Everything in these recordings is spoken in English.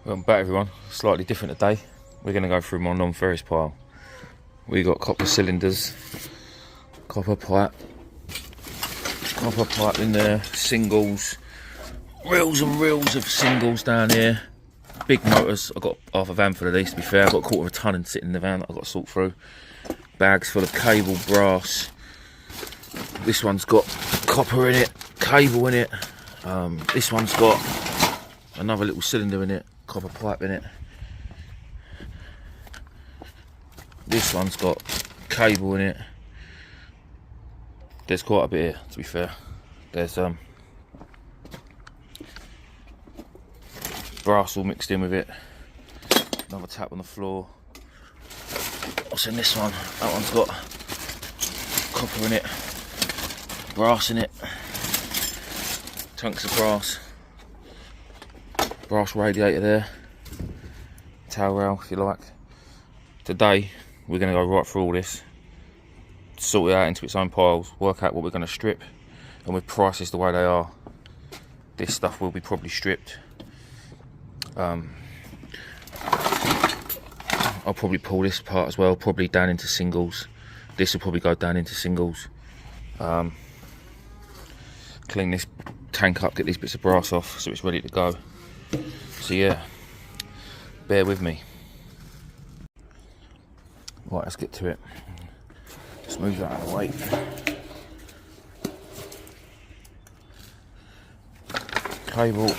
Welcome back everyone, slightly different today. We're going to go through my non-ferrous pile. We got copper cylinders, copper pipe in there, singles, reels and reels of singles down here, big motors. I've got half a van full of these, to be fair. I've got a quarter of a tonne sitting in the van that I've got to sort through. Bags full of cable, brass. This one's got copper in it, cable in it. This one's got another little cylinder in it, copper pipe in it. This one's got cable in it. There's quite a bit here, to be fair. There's brass all mixed in with it. Another tap on the floor. What's in this one? That one's got copper in it, brass in it, chunks of brass radiator there, tail rail if you like. Today we're going to go right through all this, sort it out into its own piles, work out what we're going to strip, and with prices the way they are, this stuff will be probably stripped. I'll probably pull this apart as well, probably down into singles. This will probably go down into singles. Clean this tank up, get these bits of brass off so it's ready to go. So yeah, bear with me. Right, let's get to it. Just move that out of the way. Cable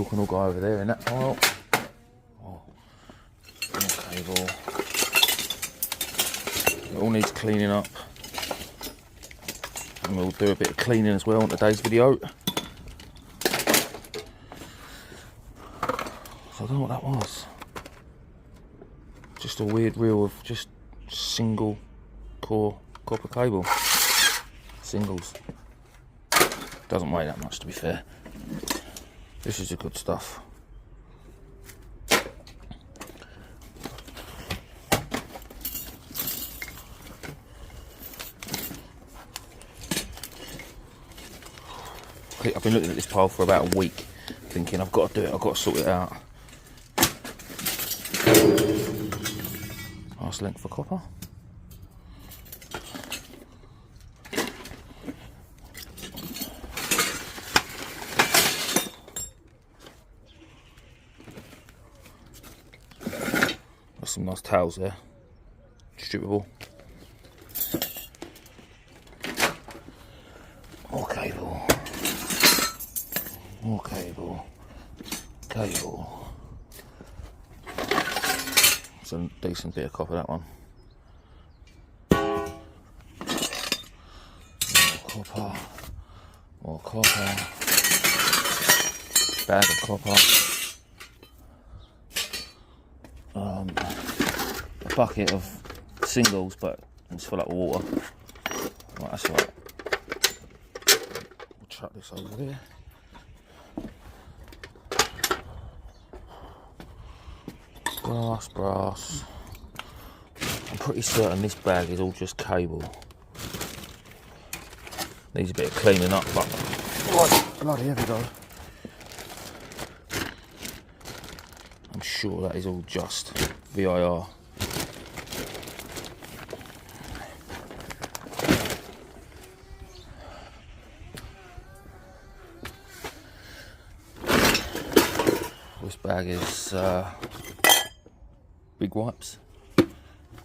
can all go over there in that pile. Oh, more cable. It all needs cleaning up. And we'll do a bit of cleaning as well on today's video. So I don't know what that was. Just a weird reel of just single core copper cable. Singles. Doesn't weigh that much, to be fair. This is the good stuff. I've been looking at this pile for about a week, thinking I've got to do it, I've got to sort it out. Nice length for copper. Got some nice towels there, strippable. More cable. More cable. Cable. It's a decent bit of copper, that one. More copper. More copper. Bag of copper. A bucket of singles, but it's full up of water. Right, that's right. We'll chuck this over there. Brass. I'm pretty certain this bag is all just cable. Needs a bit of cleaning up, but right, bloody heavy though. I'm sure that is all just VIR. This bag is big wipes,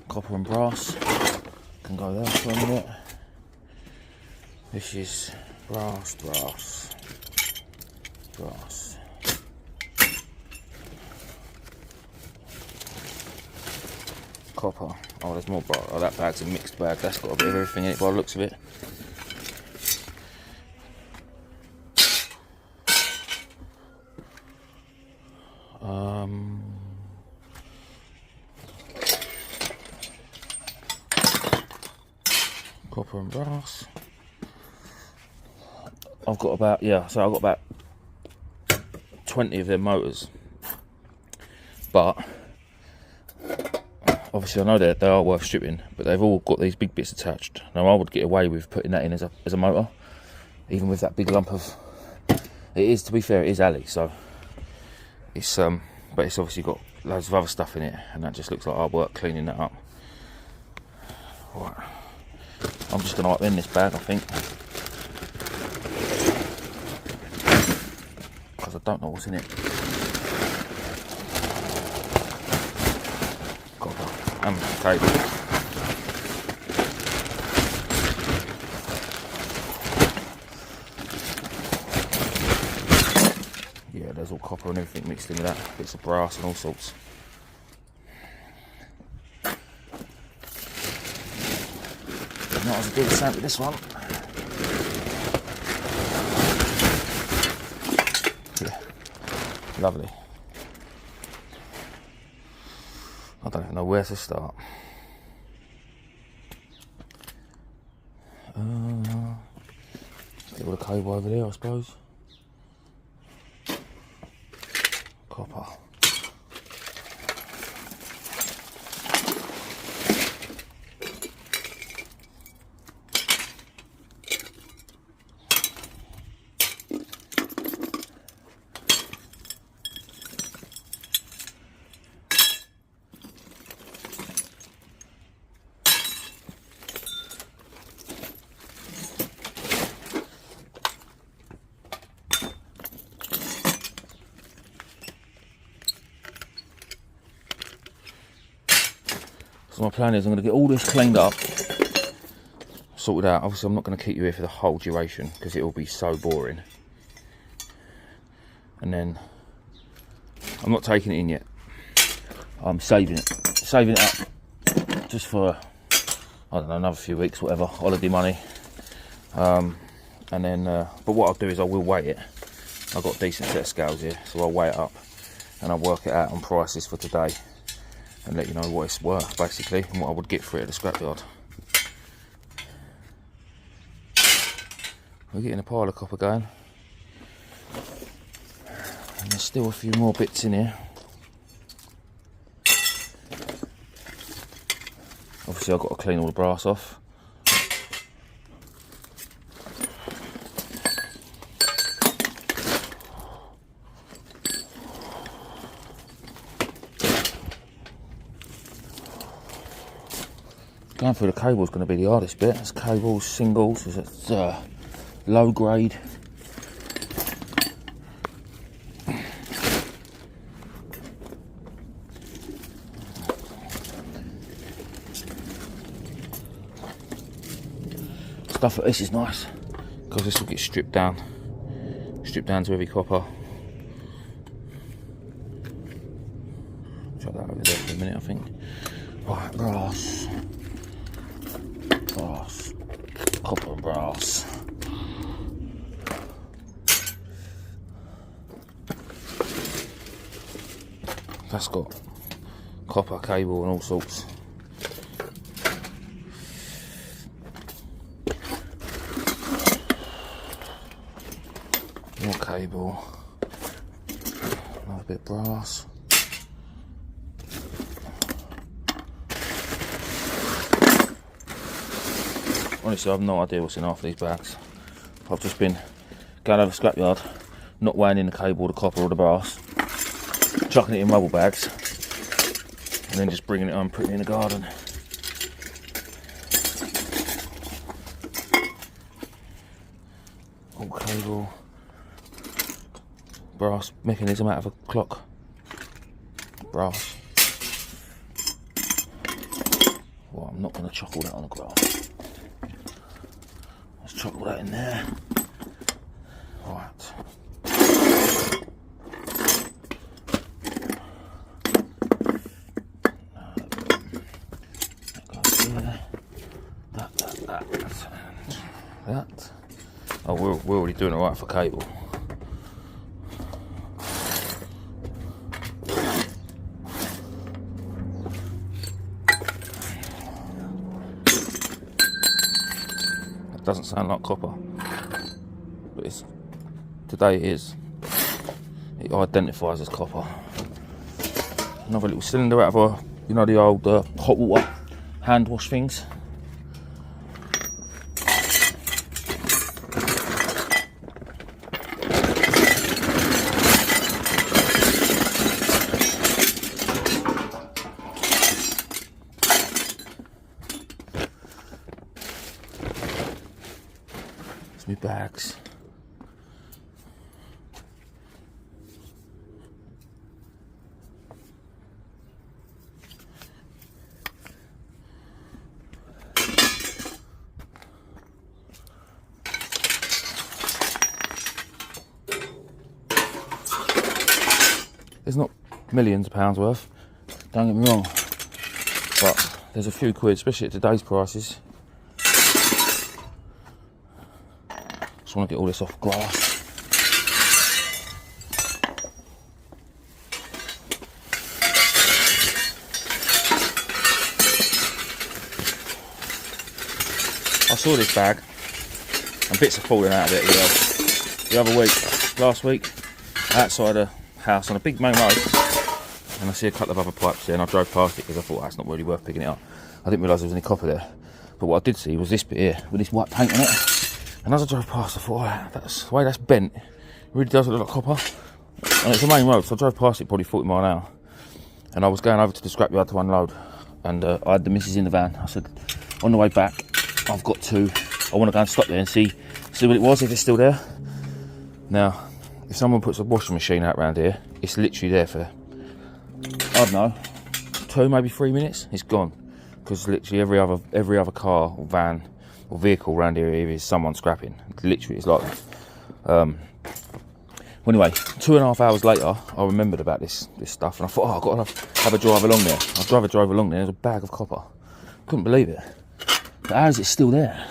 copper and brass, can go there for a minute. This is brass. Copper, oh there's more brass, oh that bag's a mixed bag, that's got a bit of everything in it by the looks of it. Copper and brass. I've got about 20 of their motors, but obviously I know they are worth stripping, but they've all got these big bits attached. Now I would get away with putting that in as a motor, even with that big lump of, it is, to be fair, it is alley, so It's but it's obviously got loads of other stuff in it, and that just looks like hard work cleaning that up. Right, I'm just going to upend this bag, I think, because I don't know what's in it. Copper and cable. Yeah, there's all copper and everything mixed in with that, bits of brass and all sorts. Not as good as with this one. Yeah, lovely. I don't even know where to start. Get all the cable over there, I suppose. Copper. So my plan is I'm going to get all this cleaned up, sorted out. Obviously I'm not going to keep you here for the whole duration because it will be so boring. And then I'm not taking it in yet. I'm saving it up just for, I don't know, another few weeks, whatever, holiday money. And then, but what I'll do is I will weigh it. I've got a decent set of scales here, so I'll weigh it up and I'll work it out on prices for today and let you know what it's worth, basically, and what I would get for it at the scrapyard. We're getting a pile of copper going. And there's still a few more bits in here. Obviously I've got to clean all the brass off. Going through the cable is going to be the hardest bit. There's cables, singles, it's low grade. Stuff like this is nice because this will get stripped down to heavy copper. Chuck that over there for a minute, I think. Right, brass, copper and brass. That's got copper, cable and all sorts. More cable, another bit of brass. Honestly, I have no idea what's in half of these bags. I've just been going over scrapyard, not weighing in the cable, the copper or the brass, chucking it in rubble bags, and then just bringing it home, putting it in the garden. All cable, brass mechanism out of a clock, brass. Well, I'm not going to chuck all that on the grass. Let's chuck all that in there. Right. That goes there. That. And that. Oh, we're already doing alright for cable. Doesn't sound like copper, but today it is. It identifies as copper. Another little cylinder out of a, you know, the old hot water hand wash things. There's not millions of pounds worth, don't get me wrong, but there's a few quid, especially at today's prices. Just want to get all this off glass. I saw this bag and bits are falling out of it as well. The other week, last week, outside the house on a big main road, and I see a couple of other pipes there, and I drove past it because I thought that's not really worth picking it up. I didn't realise there was any copper there, but what I did see was this bit here with this white paint on it. And as I drove past, I thought, oh, that's the way that's bent. It really does look like copper. And it's a main road, so I drove past it probably 40 mile an hour. And I was going over to the scrapyard to unload, and I had the missus in the van. I said, on the way back, I want to go and stop there and see what it was, if it's still there. Now, if someone puts a washing machine out around here, it's literally there for, I don't know, 2, maybe 3 minutes. It's gone, because literally every other car or van or vehicle around here is someone scrapping. Literally, it's like that. Well, anyway, 2.5 hours later, I remembered about this stuff, and I thought, oh, I've got to have a drive along there. I drove along there. There's a bag of copper. Couldn't believe it. But how is it still there?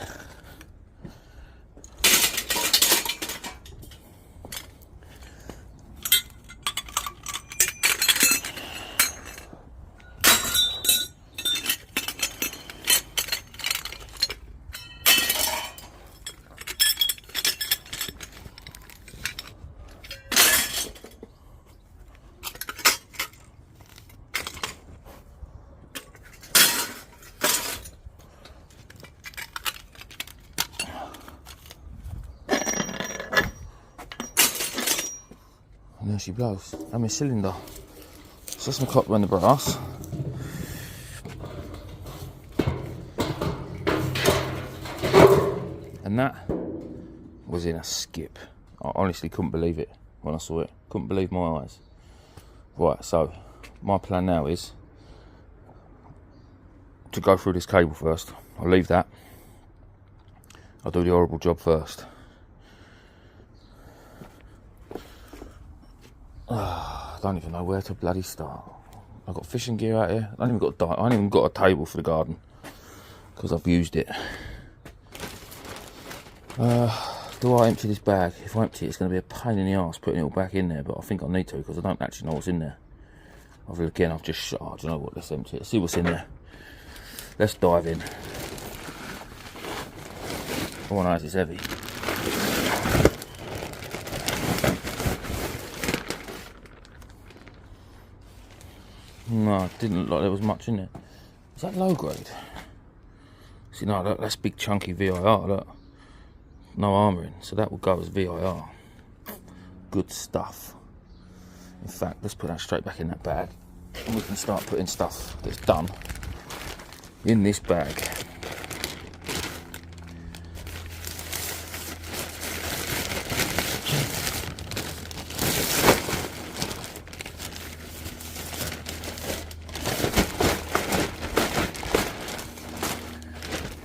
And there she blows. And my cylinder. So that's my copper and the brass. And that was in a skip. I honestly couldn't believe it when I saw it. Couldn't believe my eyes. Right, so my plan now is to go through this cable first. I'll leave that. I'll do the horrible job first. I don't even know where to bloody start. I've got fishing gear out here. I ain't even got a table for the garden because I've used it. Do I empty this bag? If I empty it, it's going to be a pain in the arse putting it all back in there, but I think I need to because I don't actually know what's in there. I've just shot. Oh, do you know what? Let's empty it. Let's see what's in there. Let's dive in. All I know is it's heavy. No, it didn't look like there was much in it. Is that low grade? See, no, look, that's big chunky VIR, look. No armouring, so that will go as VIR. Good stuff. In fact, let's put that straight back in that bag. And we can start putting stuff that's done in this bag.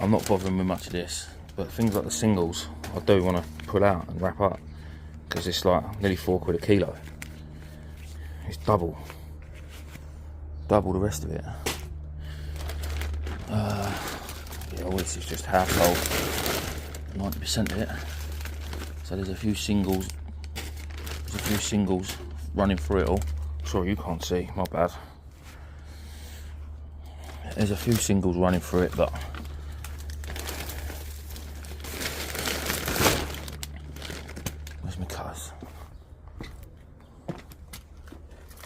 I'm not bothering with much of this, but things like the singles I do want to pull out and wrap up because it's like nearly £4 a kilo. It's double the rest of it. Yeah, all this is just household, 90% of it. So there's a few singles running through it all. Sorry, you can't see, my bad. There's a few singles running through it, but where's my cutters?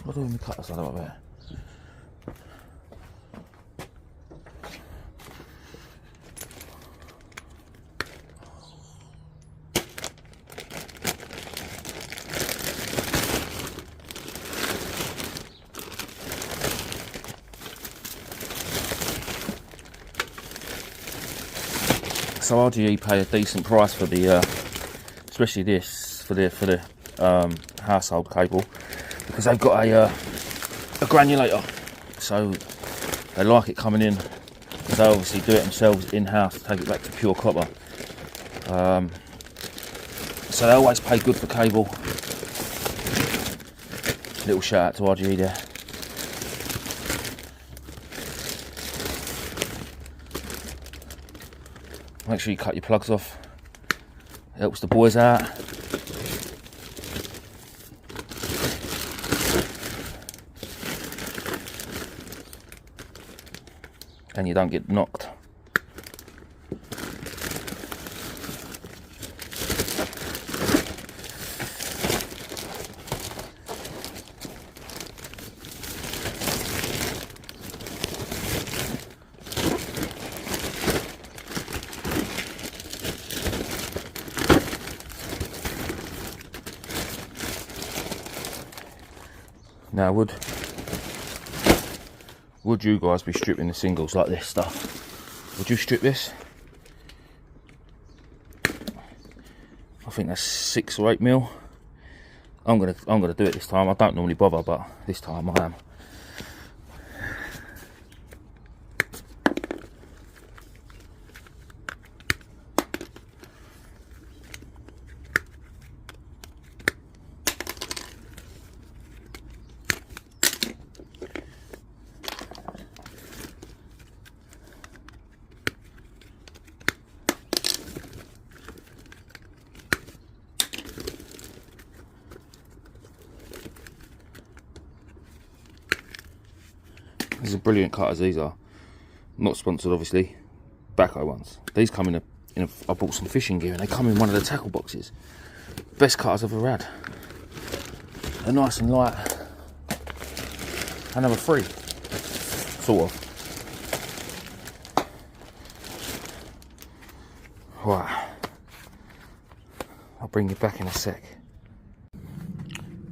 What do I do with my cutters? I don't know where. So RGE pay a decent price for the, especially this for the household cable, because they've got a granulator, so they like it coming in. They obviously do it themselves in house, take it back to pure copper. So they always pay good for cable. Little shout out to RGE there. Make sure you cut your plugs off. Helps the boys out. And you don't get knocked. Now, would you guys be stripping the singles like this stuff? Would you strip this? I think that's 6 or 8 mil. I'm gonna do it this time. I don't normally bother, but this time I am. These are brilliant cutters, these are. Not sponsored, obviously. Backhoe ones. These come in I bought some fishing gear and they come in one of the tackle boxes. Best cutters I've ever had. They're nice and light. And they were free. Sort of. Right. I'll bring you back in a sec.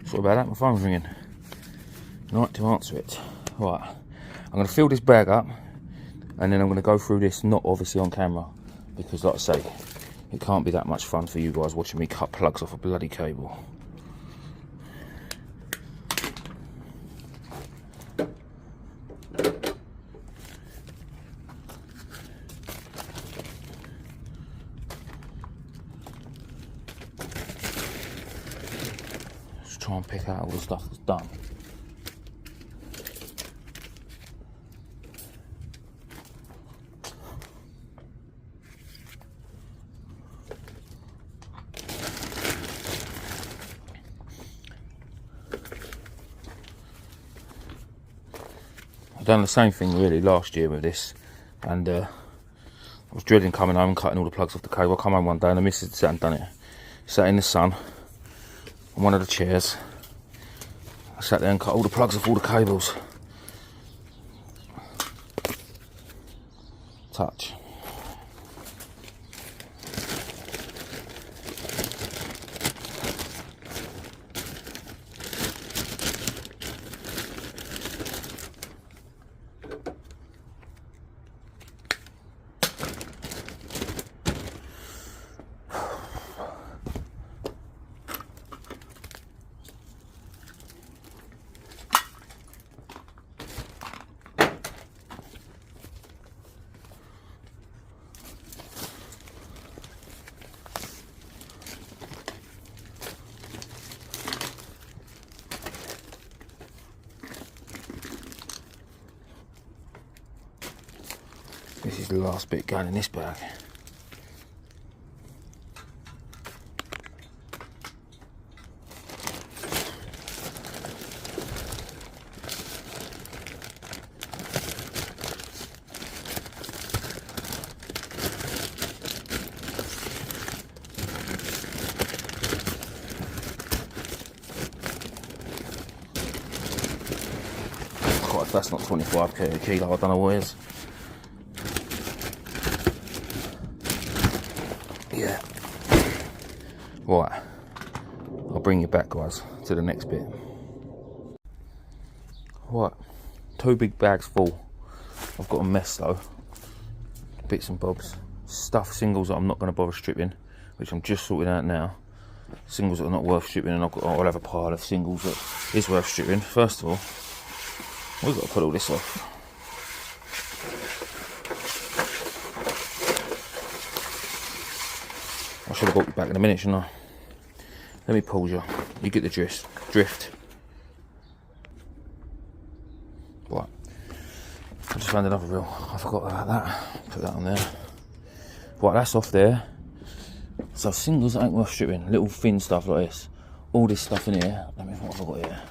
Sorry about that, my phone's ringing. Right, to answer it. Right. I'm going to fill this bag up and then I'm going to go through this, not obviously on camera, because like I say, it can't be that much fun for you guys watching me cut plugs off a bloody cable. Let's try and pick out all the stuff that's done. I've done the same thing really last year with this, and I was dreading coming home and cutting all the plugs off the cable. I come home one day and the missus sat and done it. Sat in the sun on one of the chairs. I sat there and cut all the plugs off all the cables. Touch. This is the last bit going in this bag. God, that's not 25 kilo, I don't know what it is. Yeah. Right. I'll bring you back, guys, to the next bit. Right. 2 big bags full. I've got a mess though. Bits and bobs. Stuff, singles that I'm not going to bother stripping, which I'm just sorting out now. Singles that are not worth stripping, and I'll have a pile of singles that is worth stripping. First of all, we've got to put all this off. I should have brought you back in a minute, shouldn't I? Let me pause you. You get the drift. I just found another reel. I forgot about that. Put that on there. Right, that's off there. So singles ain't worth stripping. Little thin stuff like this. All this stuff in here. Let me what have I got here.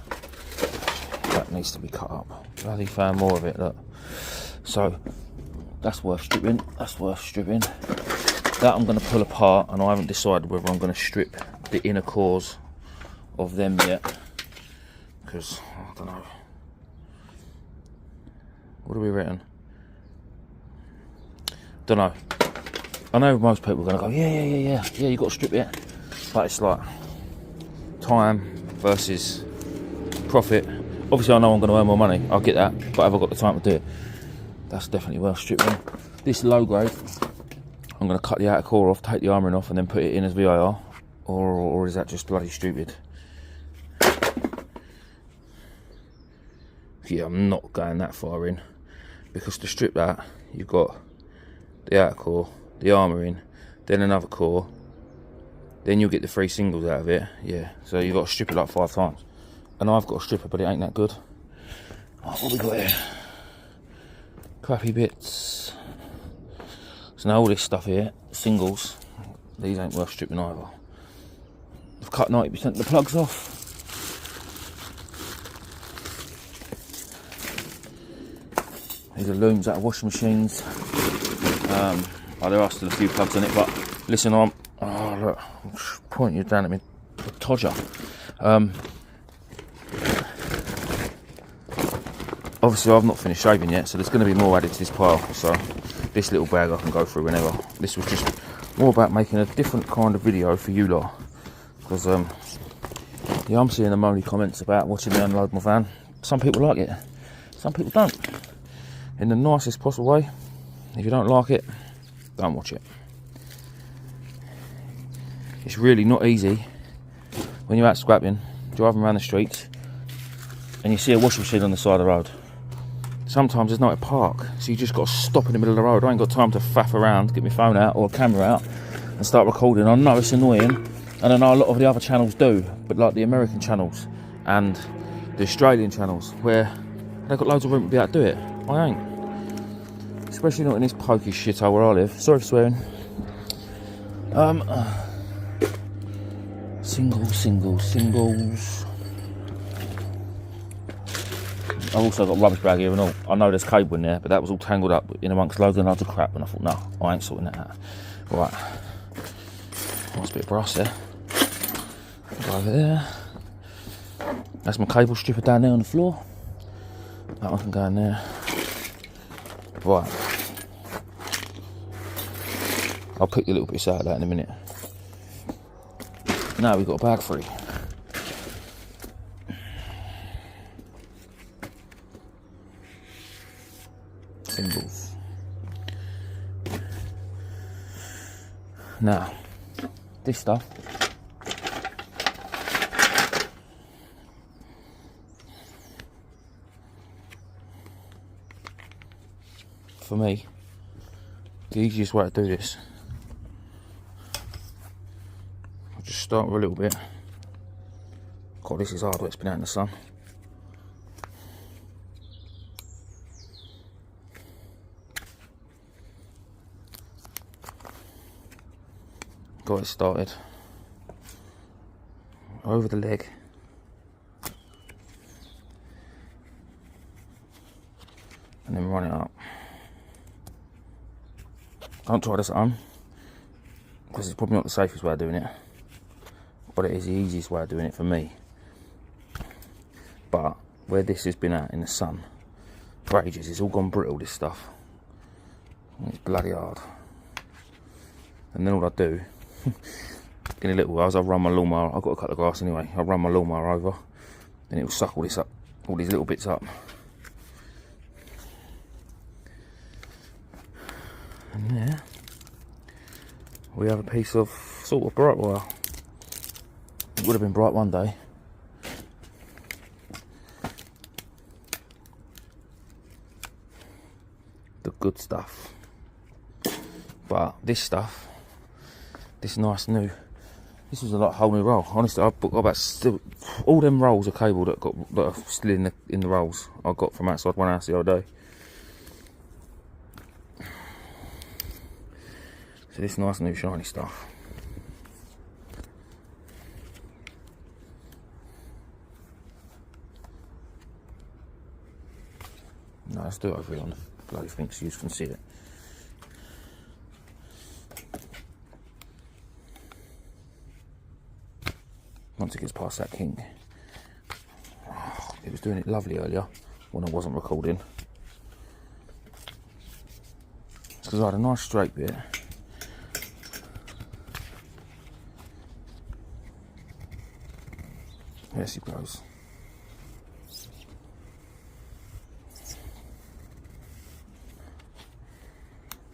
That needs to be cut up. Bloody found more of it. Look. So that's worth stripping. That's worth stripping. That I'm going to pull apart, and I haven't decided whether I'm going to strip the inner cores of them yet. Because I don't know. What do we reckon? Don't know. I know most people are going to go, yeah, you got to strip it. But it's like time versus profit. Obviously, I know I'm going to earn more money. I'll get that. But have I got the time to do it? That's definitely worth stripping. This low grade, I'm going to cut the outer core off, take the armouring off, and then put it in as VIR. Or is that just bloody stupid? Yeah, I'm not going that far in. Because to strip that, you've got the outer core, the armouring, then another core, then you'll get the 3 singles out of it. Yeah, so you've got to strip it like 5 times. And I've got a stripper, but it ain't that good. Oh, what we got here? Crappy bits. So now all this stuff here, singles, these ain't worth stripping either. I've cut 90% of the plugs off. These are looms out of washing machines. There are still a few plugs in it, but listen, oh look, I'm pointing you down at me, Todger. Obviously I've not finished shaving yet, so there's going to be more added to this pile, so this little bag I can go through whenever. This was just more about making a different kind of video for you lot, because yeah, I'm seeing the moany comments about watching me unload my van. Some people like it, some people don't. In the nicest possible way. If you don't like it, don't watch it. It's really not easy when you're out scrapping, driving around the streets, and you see a washing machine on the side of the road. Sometimes there's not a park, so you just got to stop in the middle of the road. I ain't got time to faff around, get my phone out or a camera out and start recording. I know it's annoying, and I know a lot of the other channels do, but like the American channels and the Australian channels, where they've got loads of room to be able to do it. I ain't. Especially not in this pokey shithole where I live. Sorry for swearing. Singles. I've also got a rubbish bag here and all. I know there's cable in there, but that was all tangled up in amongst loads and loads of crap, and I thought, no, I ain't sorting that out. Right. Nice bit of brass there. Go over there. That's my cable stripper down there on the floor. That one can go in there. Right. I'll pick the little bits out of that in a minute. Now we've got a bag free. Singles. Now, this stuff. For me, the easiest way to do this, I'll just start with a little bit. God, this is hard when it's been out in the sun. Got it started over the leg, and then run it up. Don't try this at home, because it's probably not the safest way of doing it, but it is the easiest way of doing it for me. But where this has been out in the sun for ages, it's all gone brittle, this stuff. It's bloody hard. And then all I do, in a little while, I'll run my lawnmower. I've got to cut the grass anyway. I'll run my lawnmower over, then it will suck all this up, all these little bits up. And there we have a piece of sort of bright wire. It would have been bright one day. The good stuff. But this stuff, this nice new, this was a like whole new roll. Honestly, I've got about still all them rolls of cable that are still in the rolls I got from outside one house the other day. So this nice new shiny stuff. No, let's do it over here on the bloody thing so you can see it. Once it gets past that kink. Oh, it was doing it lovely earlier when I wasn't recording. It's because I had a nice straight bit. There she goes.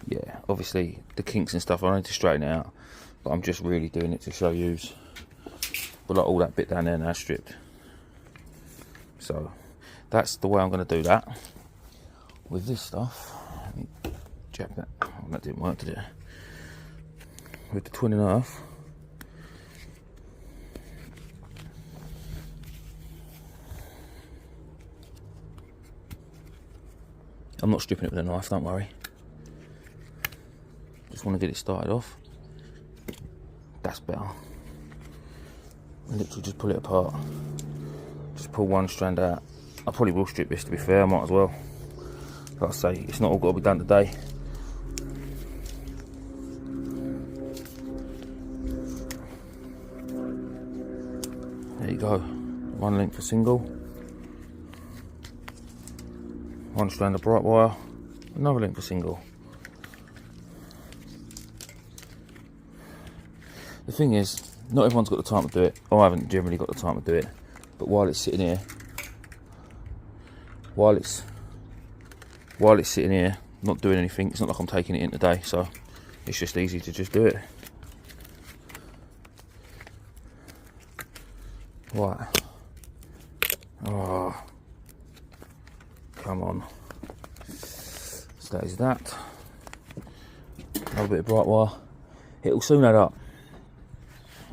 Yeah, obviously the kinks and stuff I need to straighten it out, but I'm just really doing it to show yous. But like all that bit down there now stripped. So that's the way I'm going to do that. With this stuff, let me jab that. Oh, that didn't work, did it? With the twin and a half. I'm not stripping it with a knife, don't worry. Just want to get it started off. That's better. Literally just pull it apart. Just pull one strand out. I probably will strip this, to be fair, I might as well. Like I say, it's not all got to be done today. There you go. One length for single. One strand of bright wire. Another length for single. The thing is, not everyone's got the time to do it. I haven't generally got the time to do it. But while it's sitting here, while it's sitting here, not doing anything, it's not like I'm taking it in today, so it's just easy to just do it. Right. Oh, come on. So that is that. Another bit of bright wire. It will soon add up.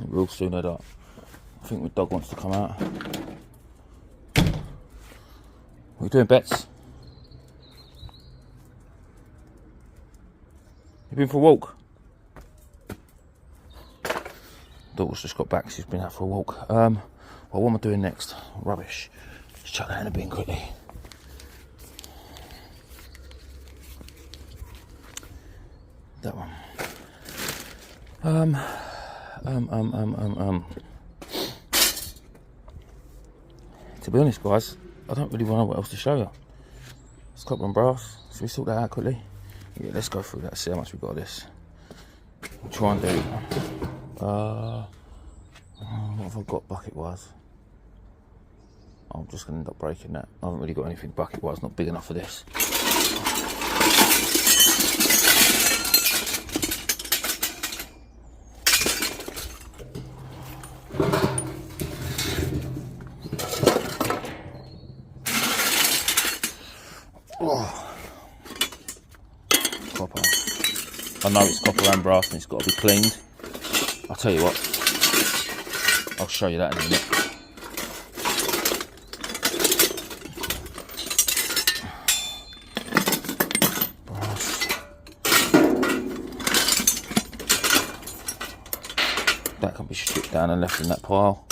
It will soon add up. I think my dog wants to come out. What are you doing, Bets? You been for a walk? Daughter's just got back, she's been out for a walk. Well, what am I doing next? Rubbish. Let's chuck that in a bin quickly. That one. To be honest, guys, I don't really know what else to show you. It's copper and brass. Should we sort that out quickly? Yeah, let's go through that, see how much we've got of this. We'll try and do it. What have I got bucket-wise? I'm just going to end up breaking that. I haven't really got anything bucket-wise, not big enough for this. Copper. I know it's copper and brass and it's got to be cleaned. I'll tell you what, I'll show you that in a minute. Brass. That can be stripped down and left in that pile.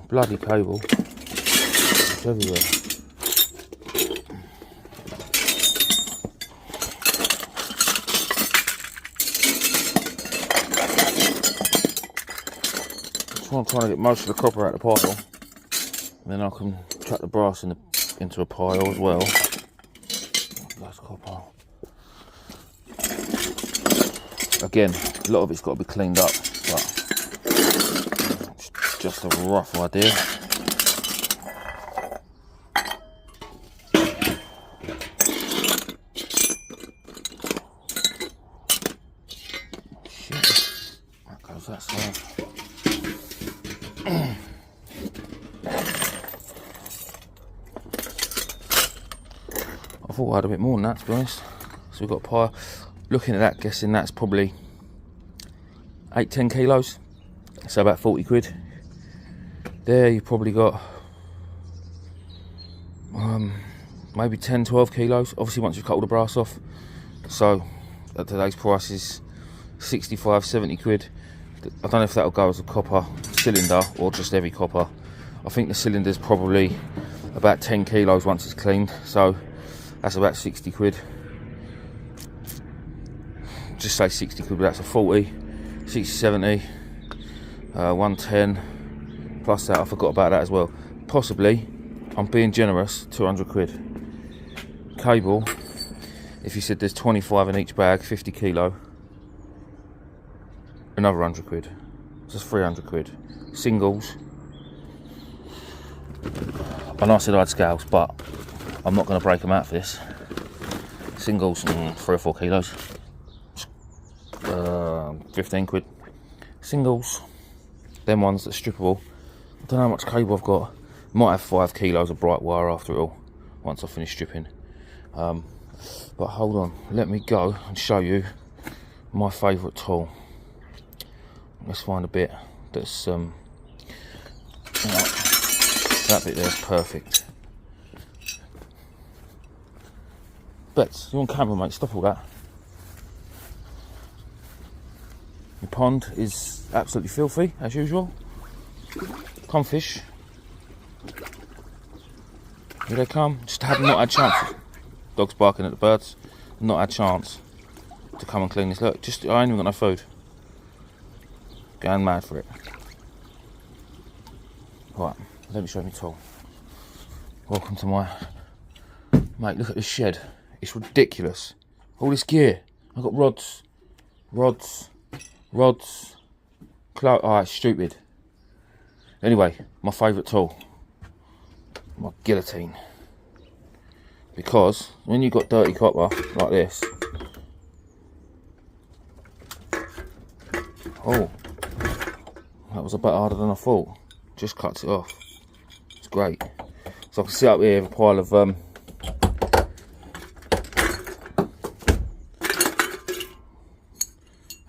Bloody cable. It's everywhere. So I'm trying to get most of the copper out of the pile. And then I can chuck the brass into a pile as well. That's copper. Again, a lot of it's got to be cleaned up, but just a rough idea. I thought I had a bit more than that, to be honest. So we've got a pile. Looking at that, guessing that's probably 8-10 kilos. So about 40 quid. There you've probably got maybe 10-12 kilos. Obviously once you've cut all the brass off. So at today's prices, 65-70 quid. I don't know if that'll go as a copper cylinder or just heavy copper. I think the cylinder's probably about 10 kilos once it's cleaned, so that's about 60 quid. Just say 60 quid, but that's a 40, 60, 70, 110, plus that, I forgot about that as well. Possibly, I'm being generous, 200 quid. Cable, if you said there's 25 in each bag, 50 kilo, another 100 quid. So that's 300 quid. Singles, I know I said I had scales, but I'm not going to break them out for this. Singles, 3 or 4 kilos. 15 quid. Singles, them ones that are strippable. I don't know how much cable I've got. Might have 5 kilos of bright wire after it all, once I finish stripping. But hold on, let me go and show you my favourite tool. Let's find a bit that's that bit there's perfect. Bets, you're on camera, mate, stop all that. The pond is absolutely filthy, as usual. Come fish. Here they come. Just have not had chance. Dog's barking at the birds. Not had chance to come and clean this. Look, just I ain't even got no food. Going mad for it. Right, let me show you my tool. Welcome to my... Mate, look at this shed. It's ridiculous. All this gear. I've got rods. Oh, it's stupid. Anyway, my favourite tool. My guillotine. Because when you've got dirty copper like this... Oh, that was a bit harder than I thought. Just cuts it off. It's great. So I can sit up here with a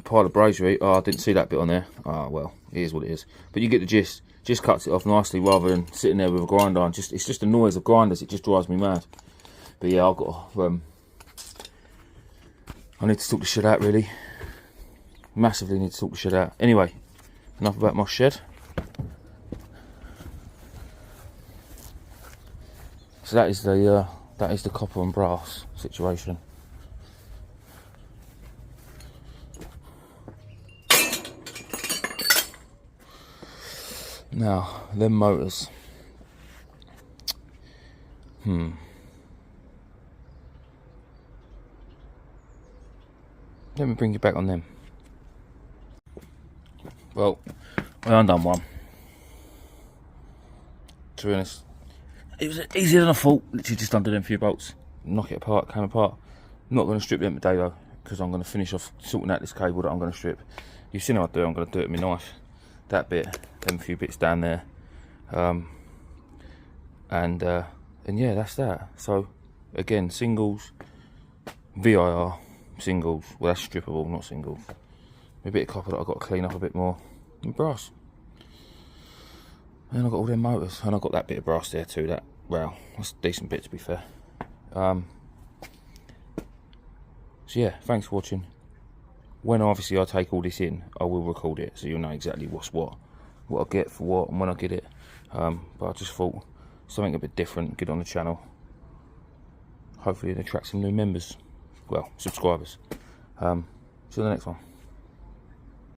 pile of brazier. Oh, I didn't see that bit on there. Ah, well, it is what it is. But you get the gist. Just cuts it off nicely rather than sitting there with a grinder on. It's just the noise of grinders. It just drives me mad. But yeah, I've got. I need to sort the shit out, really. Massively need to sort the shit out. Anyway, enough about my shed. So that is the copper and brass situation. Now, them motors. Let me bring you back on them. Well, I undone one. To be honest, it was easier than I thought. Literally just undid them few bolts. Knock it apart, came apart. I'm not going to strip them today though, because I'm going to finish off sorting out this cable that I'm going to strip. You've seen how I do. I'm going to do it with my knife. That bit, them few bits down there, and yeah, that's that. So again, singles, VIR, singles. Well, that's strippable, not singles. A bit of copper that I've got to clean up a bit more, and brass. And I've got all them motors, and I've got that bit of brass there too. That, well, that's a decent bit to be fair. So yeah, thanks for watching. When obviously I take all this in, I will record it, so you'll know exactly what's what I get for what, and when I get it. But I just thought something a bit different, get on the channel. Hopefully it attracts some new members, well, subscribers. See you in the next one.